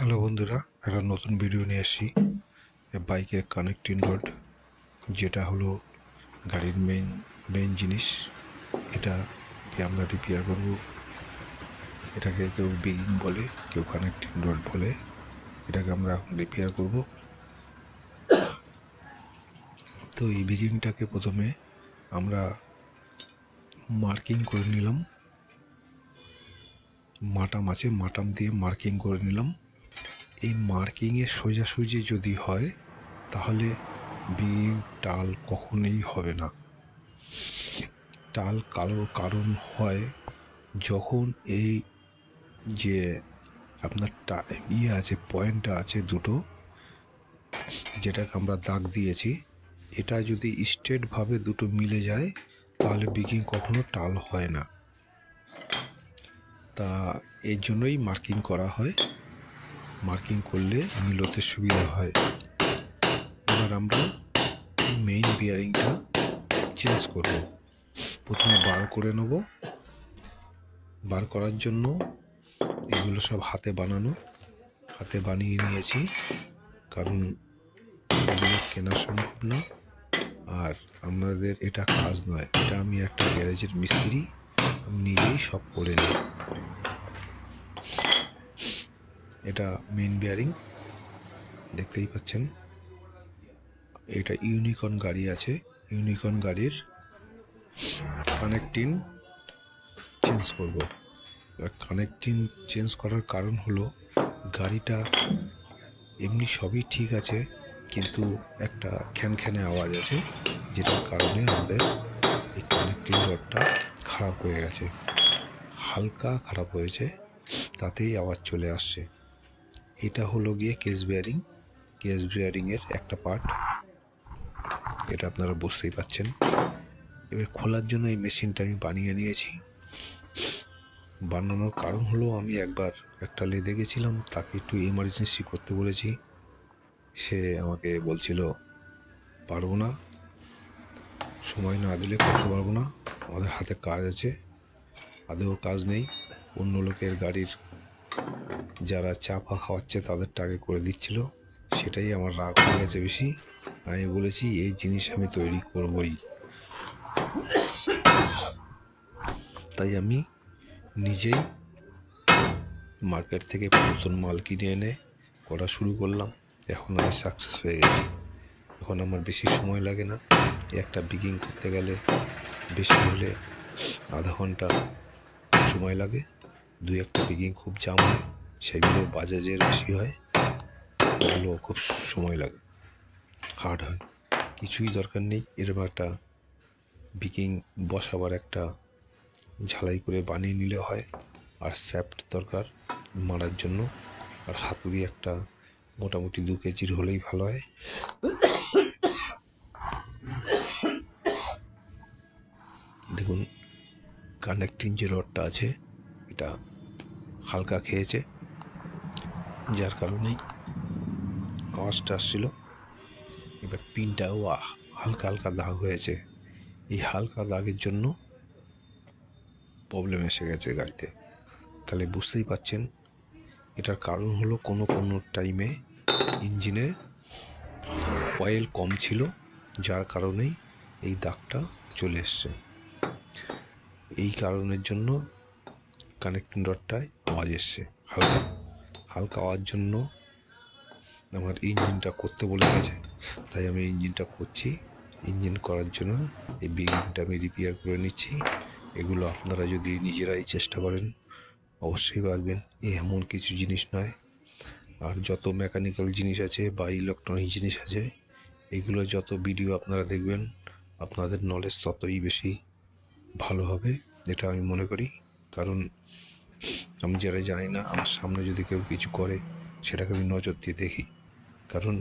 Hello বন্ধুরা, একটা নতুন ভিডিও নিয়ে এসেছি। বাইকের কানেক্টিং রড, যেটা হলো গাড়ির মেইন জিনিস, এটাকে আমরা রিপেয়ার করব। এটাকে কেউ বিগিং বলে, কেউ কানেক্টিং রড বলে। এটাকে আমরা এখন রিপেয়ার করব। তো এই বিগিংটাকে প্রথমে আমরা মার্কিং করে নিলাম। মাটাম দিয়ে মার্কিং করে নিলাম। এই মার্কিংয়ে সোজাসুজি যদি হয় তাহলে বিগিং টাল কখনোই হবে না। টাল কারণ হয় যখন এই যে আপনার আছে, পয়েন্টটা আছে দুটো, যেটাকে আমরা দাগ দিয়েছি, এটা যদি স্ট্রেটভাবে দুটো মিলে যায় তাহলে বিগিং কখনো টাল হয় না। তা এর জন্যই মার্কিং করা হয়। মার্কিং করলে মিলোতে সুবিধা হয়। এবার আমরা মেইন বিয়ারিংটা চেঞ্জ করব। প্রথমে বার করে নেব। বার করার জন্য এগুলো সব হাতে বানিয়ে নিয়েছি, কারণ এগুলো কেনা সম্ভব না আর আমাদের এটা কাজ নয়। এটা আমি একটা গ্যারেজের মিস্ত্রি, আমি নিজেই সব করে নিই। এটা মেইন বিয়ারিং দেখতেই পাচ্ছেন। এটা ইউনিকর্ন গাড়ি আছে, ইউনিকর্ন গাড়ির কানেক্টিং চেঞ্জ করব। কানেক্টিং চেঞ্জ করার কারণ হলো গাড়িটা এমনি সবই ঠিক আছে, কিন্তু একটা খ্যানখ্যানে আওয়াজ আছে, যেটার কারণে আমাদের এই কানেক্টিং রডটা খারাপ হয়ে গেছে। হালকা খারাপ হয়েছে, তাতেই আওয়াজ চলে আসছে। এটা হলো গিয়ে কেস বিয়ারিংয়ের একটা পার্ট। এটা আপনারা বুঝতেই পাচ্ছেন। এবার খোলার জন্য এই মেশিনটা আমি বানিয়ে নিয়েছি। বানানোর কারণ হলো আমি একবার একটা লেদে গেছিলাম, তাকে একটু এমার্জেন্সি করতে বলেছি। সে আমাকে বলছিল পারবো না, সময় না দিলে করতে পারবো না, আমাদের হাতে কাজ আছে। আদেও কাজ নেই, অন্য লোকের গাড়ির যারা চা ফা খাওয়াচ্ছে তাদেরটা আগে করে দিচ্ছিল। সেটাই আমার রাগ হয়ে গেছে বেশি। আমি বলেছি এই জিনিস আমি তৈরি করবই। তাই আমি নিজেই মার্কেট থেকে নতুন মাল কিনে এনে করা শুরু করলাম। এখন আমি সাকসেস হয়ে গেছি। এখন আমার বেশি সময় লাগে না। একটা বিগিং করতে গেলে বেশি হলে আধা ঘন্টা সময় লাগে। দুই একটা বিগিং খুব জাম হয়, সেগুলো বাজাজের বেশি হয়, ওগুলো খুব সময় লাগে, হার্ড হয়। কিছুই দরকার নেই, এরকম একটা বিগিং বসাবার একটা ঝালাই করে বানিয়ে নিলে হয়। আর স্যাফট দরকার মারার জন্য, আর হাতুড়ি একটা মোটামুটি 2 কেজির হলেই ভালো হয়। দেখুন, কানেক্টিং যে রডটা আছে এটা হালকা খেয়েছে, যার কারণেই আওয়াজটা আসছিল। এবার পিনটাও হালকা হালকা দাগ হয়েছে। এই হালকা দাগের জন্য প্রবলেম এসে গেছে গাড়িতে। তাহলে বুঝতেই পাচ্ছেন এটার কারণ হলো কোনো টাইমে ইঞ্জিনে অয়েল কম ছিল, যার কারণেই এই দাগটা চলে এসছে। এই কারণের জন্য কানেক্টিং রডটায় আওয়াজ এসছে, হালকা আওয়াজ জন্য আমার ইঞ্জিনটা করতে বলে গেছে, তাই আমি ইঞ্জিনটা করছি। ইঞ্জিন করার জন্য এই বিগিংটা আমি রিপেয়ার করে নিচ্ছি। এগুলো আপনারা যদি নিজেরাই চেষ্টা করেন অবশ্যই পারবেন। এমন কিছু জিনিস নয়। আর যত মেকানিক্যাল জিনিস আছে বা ইলেকট্রনিক জিনিস আছে, এগুলো যত ভিডিও আপনারা দেখবেন আপনাদের নলেজ ততই বেশি ভালো হবে, এটা আমি মনে করি। কারণ আমি যারা জানি না, আমার সামনে যদি কেউ কিছু করে সেটাকে আমি নজর দিয়ে দেখি, কারণ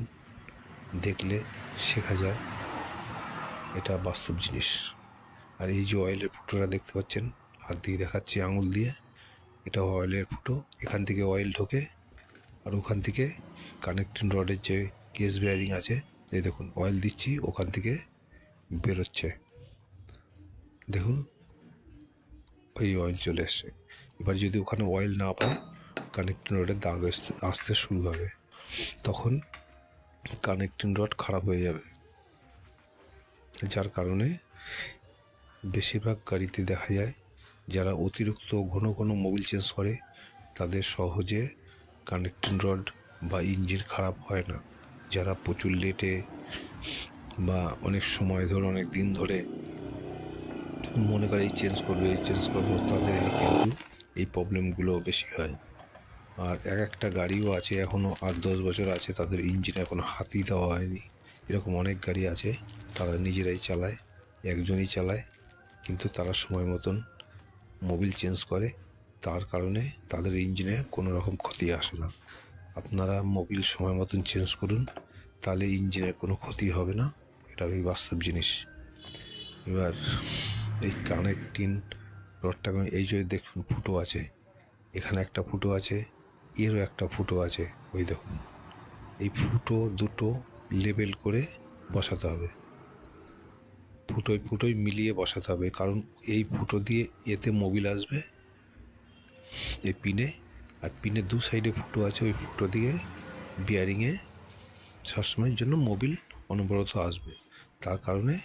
দেখলে শেখা যায়, এটা বাস্তব জিনিস। আর এই যে অয়েলের ফুটোটা দেখতে পাচ্ছেন, হাত দিয়ে দেখাচ্ছি আঙুল দিয়ে, এটা অয়েলের ফুটো। এখান থেকে অয়েল ঢোকে আর ওখান থেকে কানেক্টিং রডের যে কেস বিয়ারিং আছে, এই দেখুন অয়েল দিচ্ছি, ওখান থেকে বেরোচ্ছে, দেখুন ওই অয়েল চলে এসছে। এবার যদি ওখানে অয়েল না পায়, কানেক্টিং রডের দাগ আসতে শুরু হবে, তখন কানেক্টিং রড খারাপ হয়ে যাবে। যার কারণে বেশিরভাগ গাড়িতে দেখা যায় যারা অতিরিক্ত ঘন ঘন মোবিল চেঞ্জ করে তাদের সহজে কানেক্টিং রড বা ইঞ্জিন খারাপ হয় না। যারা প্রচুর লেটে বা অনেক সময় ধরে অনেক দিন ধরে মনে করে এই চেঞ্জ করবো তাদের কিন্তু এই প্রবলেমগুলো বেশি হয়। আর একটা গাড়িও আছে এখনও 8-10 বছর আছে, তাদের ইঞ্জিন এখনও হাতই দেওয়া হয়নি। এরকম অনেক গাড়ি আছে, তারা নিজেরাই চালায়, একজনই চালায়, কিন্তু তারা সময় মতন মোবিল চেঞ্জ করে, তার কারণে তাদের ইঞ্জিনে কোনো রকম ক্ষতি আসে না। আপনারা মোবিল সময় মতন চেঞ্জ করুন, তাহলে ইঞ্জিনের কোনো ক্ষতি হবে না, এটা ওই বাস্তব জিনিস। এবার এই কানেক্টিং রডটা এই যে দেখুন ফুটো আছে, এখানে একটা ফুটো আছে, এরও একটা ফুটো আছে, ওই দেখুন। এই ফুটো দুটো লেবেল করে বসাতে হবে, ফুটোয় মিলিয়ে বসাতে হবে, কারণ এই ফুটো দিয়ে এতে মোবিল আসবে এই পিনে, আর পিনের দু সাইডে ফুটো আছে, ওই ফুটো দিয়ে বিয়ারিংয়ে সবসময়ের জন্য মোবিল অনবরত আসবে। তার কারণে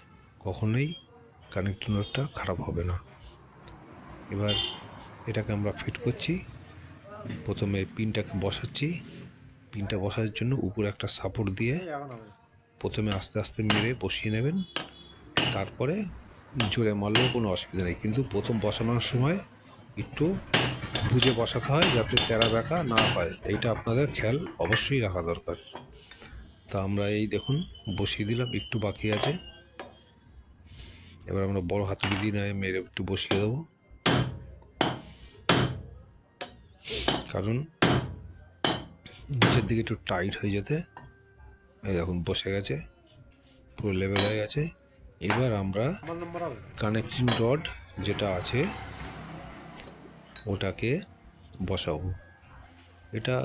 কখনোই কানেক্টিং রডটা খারাপ হবে না। এবার এটাকে আমরা ফিট করছি। প্রথমে পিনটাকে বসাচ্ছি, পিনটা বসার জন্য উপরে একটা সাপোর্ট দিয়ে প্রথমে আস্তে আস্তে মেরে বসিয়ে নেবেন, তারপরে জোরে মারলেও কোনো অসুবিধা নেই, কিন্তু প্রথম বসানোর সময় একটু বুঝে বসাতে হয় যাতে তেরা বেঁকা না হয়, এইটা আপনাদের খেয়াল অবশ্যই রাখা দরকার। তা আমরা এই দেখুন বসিয়ে দিলাম, একটু বাকি আছে। এবার আমরা বড় হাতুড়ি দিয়ে মেরে একটু বসিয়ে দেবো, কারণ নিচের দিকে একটু টাইট হয়ে যেতে। এই দেখুন বসে গেছে, পুরো লেভেল হয়ে গেছে। এবার আমরা কানেক্টিং রড যেটা আছে ওটাকে বসাবো। এটা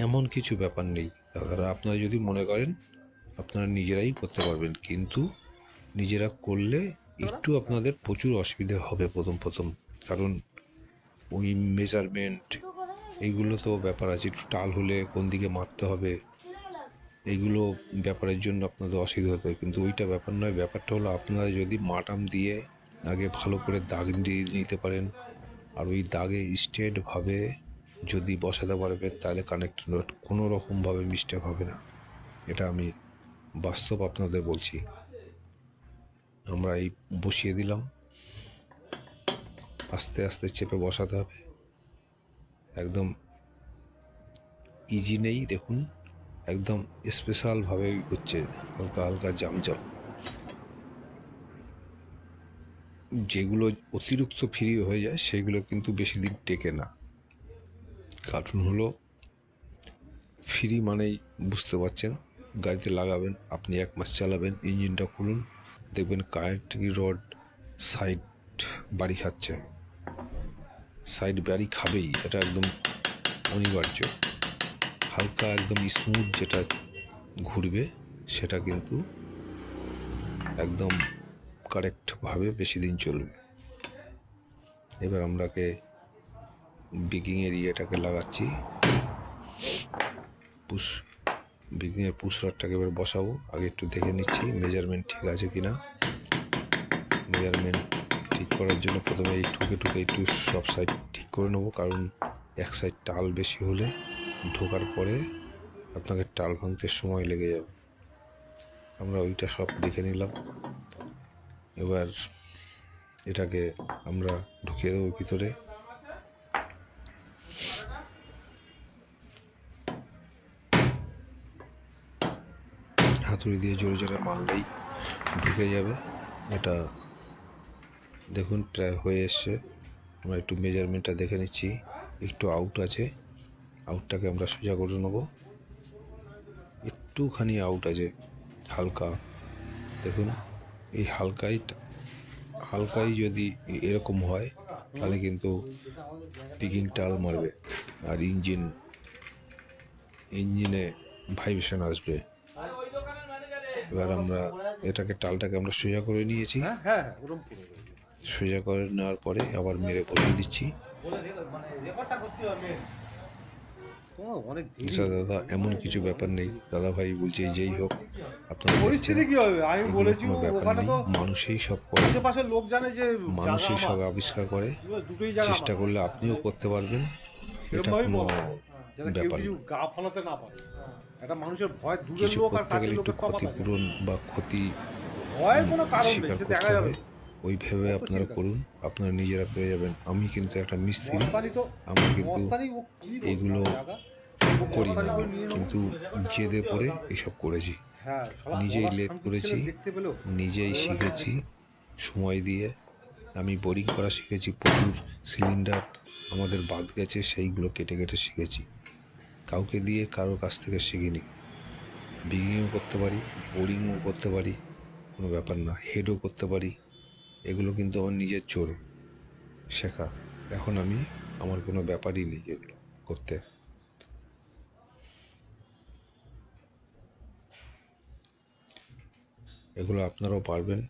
এমন কিছু ব্যাপার নেই দাদারা, আপনারা যদি মনে করেন আপনারা নিজেরাই করতে পারবেন, কিন্তু নিজেরা করলে একটু আপনাদের প্রচুর অসুবিধা হবে প্রথম, কারণ ওই মেজারমেন্ট এইগুলো তো ব্যাপার আছে, একটু টাল হলে কোন দিকে মারতে হবে, এইগুলো ব্যাপারের জন্য আপনাদের অসুবিধা হতে হয়, কিন্তু ওইটা ব্যাপার নয়। ব্যাপারটা হলো আপনারা যদি মাটাম দিয়ে আগে ভালো করে দাগ দিয়ে নিতে পারেন, আর ওই দাগে স্ট্রেটভাবে যদি বসাতে পারবেন, তাহলে কানেক্টিং রড কোনো রকমভাবে মিস্টেক হবে না। এটা আমি বাস্তব আপনাদের বলছি। আমরা এই বসিয়ে দিলাম, আস্তে আস্তে চেপে বসাতে হবে, একদম ইজি নেই, দেখুন একদম স্পেশালভাবে হচ্ছে, হালকা হালকা জামজাম। যেগুলো অতিরিক্ত ফ্রি হয়ে যায় সেগুলো কিন্তু বেশি দিন টেকে না। কারণ হলো ফ্রি মানেই বুঝতে পারছেন, গাড়িতে লাগাবেন, আপনি 1 মাস চালাবেন, ইঞ্জিনটা খুলুন, দেখবেন কানেক্টিং রড সাইড বাড়ি খাচ্ছে, সাইড বাড়ি খাবেই, এটা একদম অনিবার্য। হালকা একদম স্মুথ যেটা ঘুরবে সেটা কিন্তু একদম কারেক্টভাবে বেশি দিন চলবে। এবার আমরাকে বিকিংয়ের ইয়েটাকে লাগাচ্ছি, বিকিংয়ের পুশ রডটাকে এবার বসাবো। আগে একটু দেখে নিচ্ছি মেজারমেন্ট ঠিক আছে কিনা। মেজারমেন্ট ঠিক করার জন্য প্রথমে এই ঠুকে একটু সব সাইড ঠিক করে নেবো, কারণ এক সাইড টাল বেশি হলে ঢোকার পরে আপনাকে টাল ভাঙতে সময় লেগে যাবে। আমরা ওইটা সব দেখে নিলাম। এবার এটাকে আমরা ঢুকিয়ে দেবো ভিতরে। হাতুড়ি দিয়ে জোরে জোরে মারলেই ঢুকে যাবে। এটা দেখুন প্রায় হয়ে এসছে। আমরা একটু মেজারমেন্টটা দেখে নিচ্ছি, একটু আউট আছে, আউটটাকে আমরা সোজা করে নেবো। একটুখানি আউট আছে হালকা, দেখুন এই হালকাই যদি এরকম হয় তাহলে কিন্তু পিকিং টাল মারবে আর ইঞ্জিনে ভাইব্রেশন আসবে। এবার আমরা টালটাকে আমরা সোজা করে নিয়েছি, সোজা করে নেওয়ার পরে আবার মেরে বসিয়ে দিচ্ছি। তোমার অনেক দেরি এটা দাদা এমন কিছু ব্যাপার নেই, দাদা ভাই বলছে যেই হোক আপনারা দেখছেন, পরিস্থিতি কি হবে আমি এগুলো বলেছি কোনো ব্যাপার ওখানে নেই, তো মানুষই সব করে, আশেপাশের লোক জানে যে জায়গা মানুষই সব আমার আবিষ্কার করে। দুটোই জায়গা চেষ্টা আমার করলে আপনিও করতে পারবেন, এটা সেরকমভাবেই কোনো বলা যাতে কেউ ব্যাপার কিছু না। গা ফলাতে না পারে একটা মানুষের ভয় দূরের কিছু লোক আর করতে কাছের গেলে একটু লোকের তফাৎ আছে ক্ষতিপূরণ বা ক্ষতি ভয়ের কোনো কারণ নেই স্বীকার সে দেখা করতে যাবে হয়, ওই ভেবে অত আপনারা চিন্তা নেই। করুন, আপনারা নিজেরা পেয়ে যাবেন। আমি কিন্তু একটা মিস্ত্রি, মস্তানি তো আমি কিন্তু মস্তানি ও কি করবে এইগুলো জায়গা ও করি মস্তানি না, করে নিয়ে নেবো কিন্তু জেদে পড়ে এসব করেছি। হ্যাঁ শালা নিজেই গলা লেদ শান্তির ছেলে করেছি, দেখতে পেলেও নিজেই ওই এবার শিখেছি সময় দিয়ে। আমি বোরিং করা শিখেছি, প্রচুর সিলিন্ডার আমাদের বাদ গেছে, সেইগুলো কেটে কেটে শিখেছি, কাউকে দিয়ে কারোর কাছ থেকে শিখিনি। বিগিংও করতে পারি, বোরিংও করতে পারি, কোনো ব্যাপার না, হেডও করতে পারি, এগুলো কিন্তু আমার নিজের জোরে শেখা। এখন আমি আমার কোনো ব্যাপারই নেই এগুলো করতে। এগুলো আপনারাও পারবেন,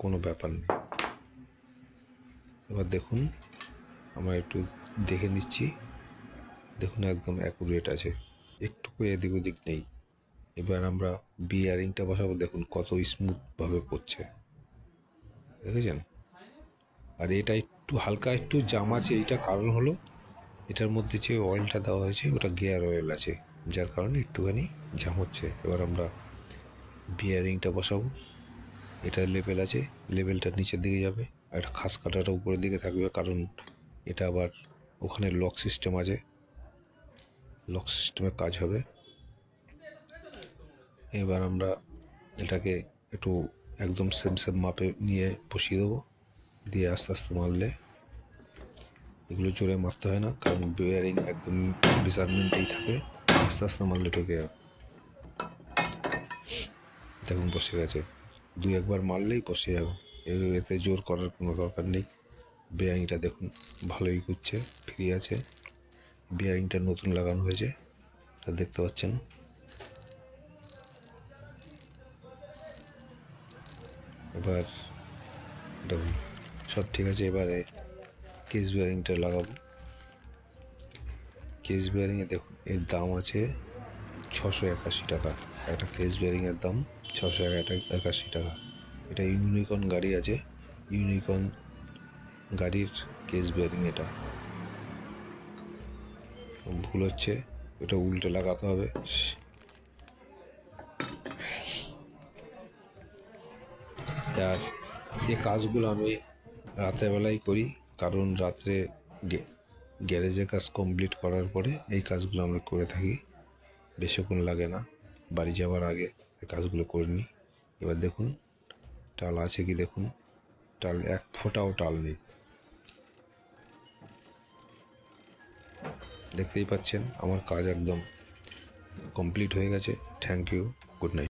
কোনো ব্যাপার নেই। এবার দেখুন, আমরা একটু দেখে নিচ্ছি, দেখুন একদম অ্যাকুরেট আছে, একটুকু এদিক ওদিক নেই। এবার আমরা বিয়ারিংটা বসাবো, দেখুন কত স্মুথভাবে পড়ছে, দেখেছেন? আর এটা একটু হালকা একটু জাম আছে, এইটা কারণ হলো এটার মধ্যে যে অয়েলটা দেওয়া হয়েছে ওটা গিয়ার অয়েল আছে, যার কারণে একটুখানি জাম হচ্ছে। এবার আমরা বিয়ারিংটা বসাবো, এটা লেভেল আছে, লেভেলটা নিচের দিকে যাবে, আর এটা খাস কাটাটা উপরের দিকে থাকবে, কারণ এটা আবার ওখানে লক সিস্টেম আছে, লক সিস্টেমে কাজ হবে। এবার আমরা এটাকে একটু একদম সেম সেম মাপে নিয়ে বসিয়ে দেবো, দিয়ে আস্তে আস্তে মারলে, এগুলো জোরে মারতে হয় না, কারণ বিয়ারিং একদম মেজারমেন্টেই থাকে, আস্তে আস্তে মারলে ঢুকে যাবে। দেখুন বসে গেছে, দুই একবার মারলেই বসে যাবে, এতে জোর করার কোনো দরকার নেই। বিয়ারিংটা দেখুন ভালোই ঘুরছে, ফ্রি আছে, বিয়ারিংটা নতুন লাগানো হয়েছে, তা দেখতে পাচ্ছেন। এবার দেখুন সব ঠিক আছে। এবারে কেস বিয়ারিংটা লাগাবো। কেস বিয়ারিংয়ে দেখুন এর দাম আছে 681 টাকা, একটা কেস বিয়ারিংয়ের দাম 681 টাকা। এটা ইউনিকর্ন গাড়ি আছে, ইউনিকর্ন গাড়ির কেস বিয়ারিং। এটা ভুল হচ্ছে, এটা উল্টে লাগাতে হবে। আর এই কাজগুলো আমি রাতের বেলায় করি, কারণ রাত্রে গ্যারেজে কাজ কমপ্লিট করার পরে এই কাজগুলো আমরা করে থাকি, বেশিক্ষণ লাগে না, বাড়ি যাওয়ার আগে এই কাজগুলো করে নিই। এবার দেখুন টাল আছে কি, দেখুন টাল এক ফোঁটাও টাল নেই, দেখতেই পাচ্ছেন। আমার কাজ একদম কমপ্লিট হয়ে গেছে। Thank you, good night.